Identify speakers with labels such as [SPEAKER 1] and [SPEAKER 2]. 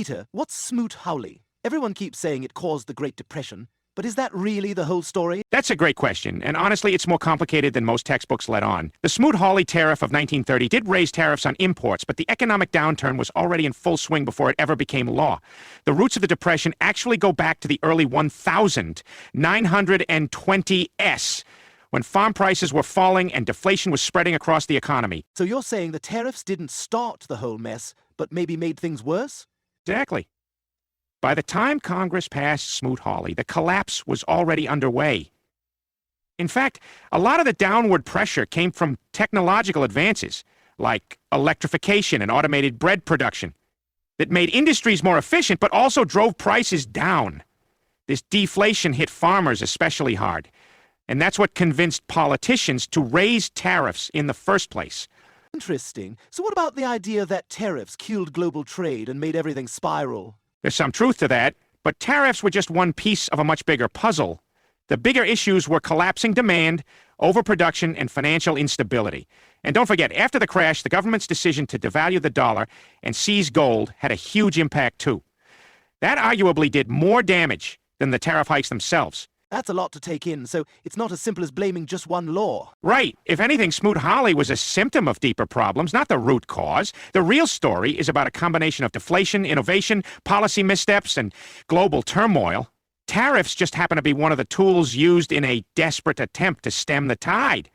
[SPEAKER 1] Peter, what's Smoot-Hawley? Everyone keeps saying it caused the Great Depression, but is that really the whole story?
[SPEAKER 2] That's a great question, and honestly, it's more complicated than most textbooks let on. The Smoot-Hawley Tariff of 1930 did raise tariffs on imports, but the economic downturn was already in full swing before it ever became law. The roots of the Depression actually go back to the early 1920s, when farm prices were falling and deflation was spreading across the economy.
[SPEAKER 1] So you're saying the tariffs didn't start the whole mess, but maybe made things worse?
[SPEAKER 2] Exactly. By the time Congress passed Smoot-Hawley, the collapse was already underway. In fact, a lot of the downward pressure came from technological advances, like electrification and automated bread production, that made industries more efficient but also drove prices down. This deflation hit farmers especially hard, and that's what convinced politicians to raise tariffs in the first place.
[SPEAKER 1] Interesting. So what about the idea that tariffs killed global trade and made everything spiral?
[SPEAKER 2] There's some truth to that, but tariffs were just one piece of a much bigger puzzle. The bigger issues were collapsing demand, overproduction, and financial instability. And don't forget, after the crash, the government's decision to devalue the dollar and seize gold had a huge impact too. That arguably did more damage than the tariff hikes themselves.
[SPEAKER 1] That's a lot to take in, so it's not as simple as blaming just one law.
[SPEAKER 2] Right. If anything, Smoot-Hawley was a symptom of deeper problems, not the root cause. The real story is about a combination of deflation, innovation, policy missteps, and global turmoil. Tariffs just happen to be one of the tools used in a desperate attempt to stem the tide.